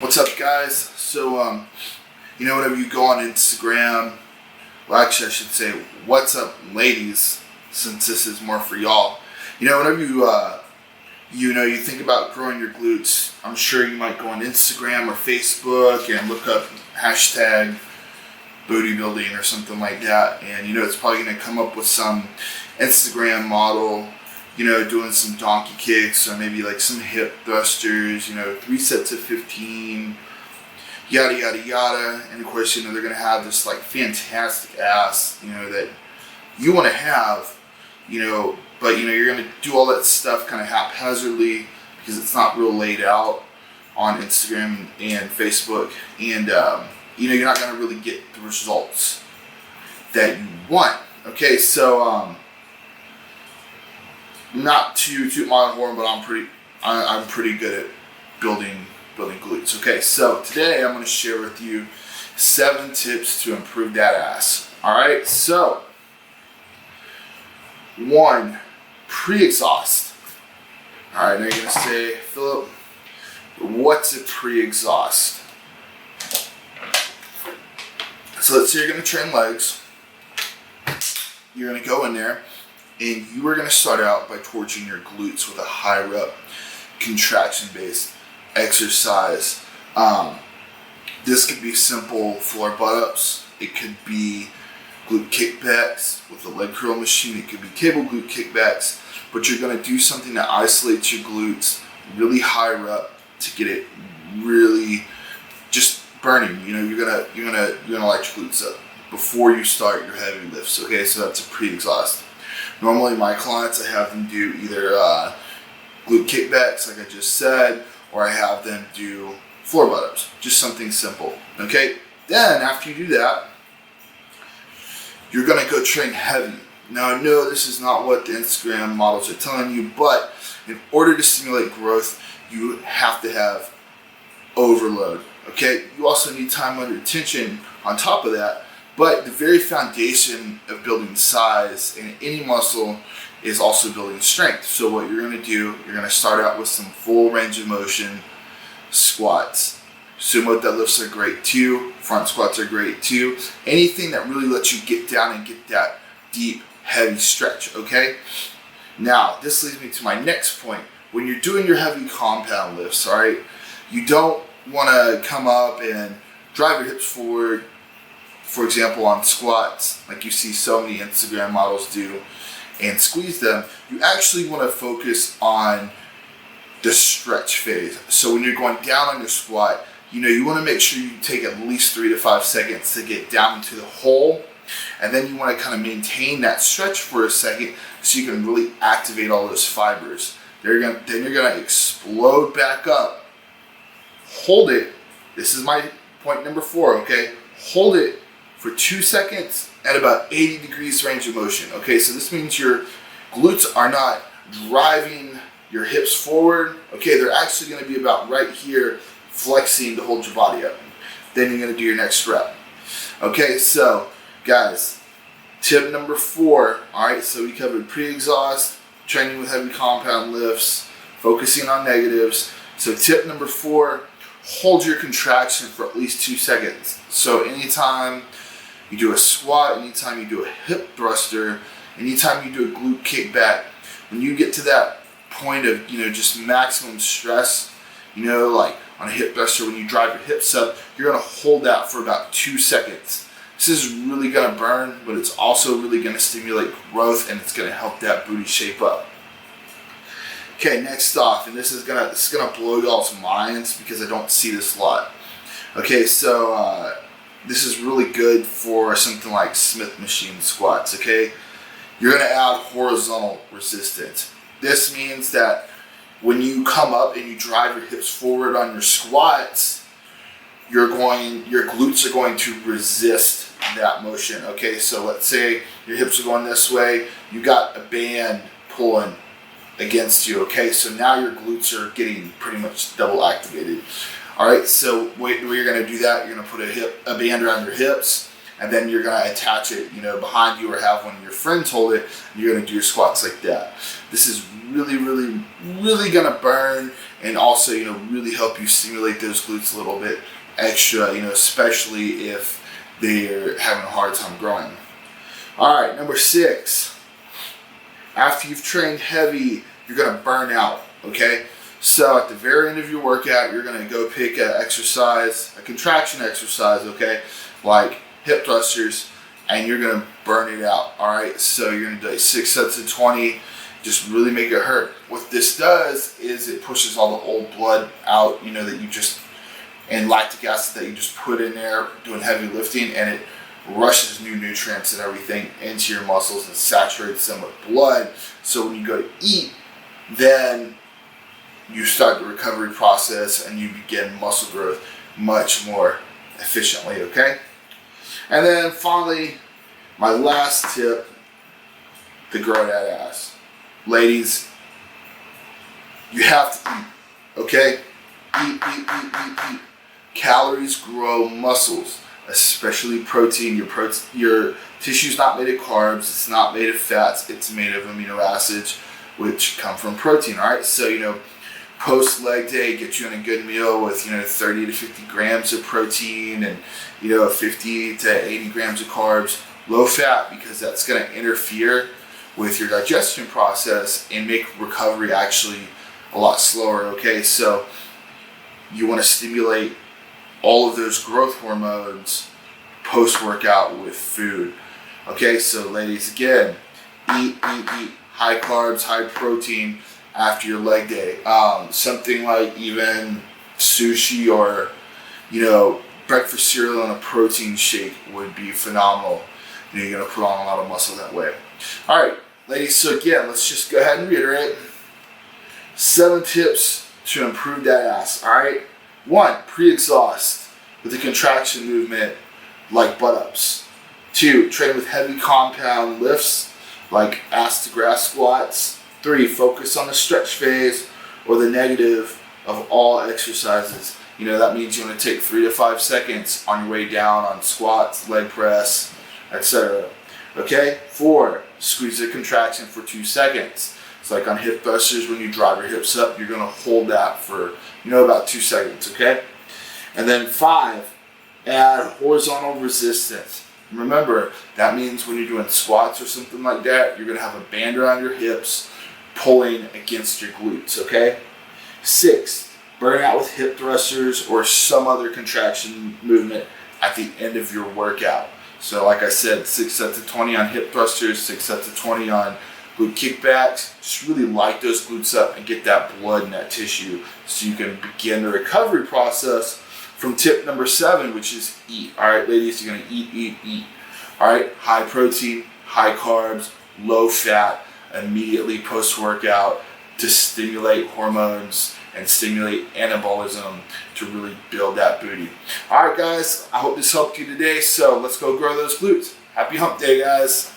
What's up, guys? So, whenever you go on Instagram, well, actually, I should say, what's up, ladies, since this is more for y'all. Whenever you think about growing your glutes, I'm sure you might go on Instagram or Facebook and look up hashtag booty building or something like that. And, it's probably going to come up with some Instagram model, doing some donkey kicks or maybe like some hip thrusters, 3 sets of 15, yada, yada, yada. And of course, they're going to have this like fantastic ass, that you want to have, but you're going to do all that stuff kind of haphazardly because it's not real laid out on Instagram and Facebook. And, you're not going to really get the results that you want. Okay, so, not to toot my own horn, but I'm pretty good at building glutes. Okay, so today I'm going to share with you 7 tips to improve that ass. All right, so 1, pre-exhaust. All right, now you're going to say, Philip, what's a pre-exhaust? So let's say you're going to train legs. You're going to go in there. And you are going to start out by torching your glutes with a high rep contraction-based exercise. This could be simple floor butt-ups. It could be glute kickbacks with a leg curl machine. It could be cable glute kickbacks. But you're going to do something that isolates your glutes really high rep to get it really just burning. You're gonna light your glutes up before you start your heavy lifts. Okay, so that's a pre-exhaust. Normally, my clients, I have them do either glute kickbacks, like I just said, or I have them do floor butt-ups. Just something simple. Okay? Then, after you do that, you're going to go train heavy. Now, I know this is not what the Instagram models are telling you, but in order to stimulate growth, you have to have overload. Okay? You also need time under tension on top of that. But the very foundation of building size in any muscle is also building strength. So what you're going to do, you're going to start out with some full range of motion squats. Sumo deadlifts are great too. Front squats are great too. Anything that really lets you get down and get that deep, heavy stretch, okay? Now, this leads me to my next point. When you're doing your heavy compound lifts, all right, you don't want to come up and drive your hips forward, for example, on squats, like you see so many Instagram models do, and squeeze them. You actually want to focus on the stretch phase. So when you're going down on your squat, you want to make sure you take at least 3 to 5 seconds to get down into the hole, and then you want to kind of maintain that stretch for a second so you can really activate all those fibers. Then you're going to explode back up. Hold it. This is my point number 4, okay? Hold it for 2 seconds at about 80 degrees range of motion. Okay, so this means your glutes are not driving your hips forward. Okay, they're actually going to be about right here, flexing to hold your body up. Then you're going to do your next rep. Okay, so guys, tip number 4. All right, so we covered pre-exhaust, training with heavy compound lifts, focusing on negatives. So tip number 4, hold your contraction for at least 2 seconds. So anytime you do a squat, anytime you do a hip thruster, anytime you do a glute kickback, when you get to that point of, just maximum stress, like on a hip thruster, when you drive your hips up, you're going to hold that for about 2 seconds. This is really going to burn, but it's also really going to stimulate growth, and it's going to help that booty shape up. Okay, next off, and this is gonna blow y'all's minds because I don't see this a lot. Okay, so this is really good for something like Smith machine squats. Okay, you're gonna add horizontal resistance. This means that when you come up and you drive your hips forward on your squats, your glutes are going to resist that motion. Okay, so let's say your hips are going this way, you got a band pulling against you. Okay, so now your glutes are getting pretty much double activated. All right, so where you're going to do that, you're going to put a band around your hips. and then you're gonna attach it, behind you or have one of your friends hold it, and you're gonna do your squats like that. This is really, really, really gonna burn and also, really help you stimulate those glutes a little bit extra, especially if they're having a hard time growing. All right, number 6. After you've trained heavy, you're gonna burn out, okay? So at the very end of your workout, you're gonna go pick an exercise, a contraction exercise, okay? Like hip thrusters, and you're gonna burn it out, all right? So you're gonna do 6 sets of 20, just really make it hurt. What this does is it pushes all the old blood out, that you just, and lactic acid that you just put in there doing heavy lifting, and it rushes new nutrients and everything into your muscles and saturates them with blood. So when you go to eat, then you start the recovery process and you begin muscle growth much more efficiently, okay? And then finally, my last tip, to grow that ass. Ladies, you have to eat, okay? Eat. Calories grow muscles, especially protein. Your tissue's not made of carbs, it's not made of fats, it's made of amino acids, which come from protein, all right? So, post leg day, get you in a good meal with, 30 to 50 grams of protein and, 50 to 80 grams of carbs, low fat, because that's going to interfere with your digestion process and make recovery actually a lot slower, okay? So you want to stimulate all of those growth hormones post-workout with food. Okay, so ladies, again, eat. High carbs, high protein after your leg day. Something like even sushi or, breakfast cereal and a protein shake would be phenomenal. You're going to put on a lot of muscle that way. All right, ladies, so again, let's just go ahead and reiterate. 7 tips to improve that ass, all right? 1, pre-exhaust with a contraction movement like butt-ups. 2, train with heavy compound lifts like ass to grass squats. 3, focus on the stretch phase or the negative of all exercises. That means you want to take 3 to 5 seconds on your way down on squats, leg press, etc. Okay? 4, squeeze the contraction for 2 seconds. It's like on hip thrusters, when you drive your hips up, you're going to hold that for, about 2 seconds, okay? And then 5, add horizontal resistance. Remember, that means when you're doing squats or something like that, you're going to have a band around your hips pulling against your glutes, okay? 6, burn out with hip thrusters or some other contraction movement at the end of your workout. So like I said, 6 sets of 20 on hip thrusters, 6 sets of 20 on glute kickbacks. Just really light those glutes up and get that blood in that tissue so you can begin the recovery process from tip number 7, which is eat. All right, ladies, you're gonna eat. All right, high protein, high carbs, low fat, immediately post-workout to stimulate hormones and stimulate anabolism to really build that booty. All right, guys, I hope this helped you today. So let's go grow those glutes. Happy hump day, guys.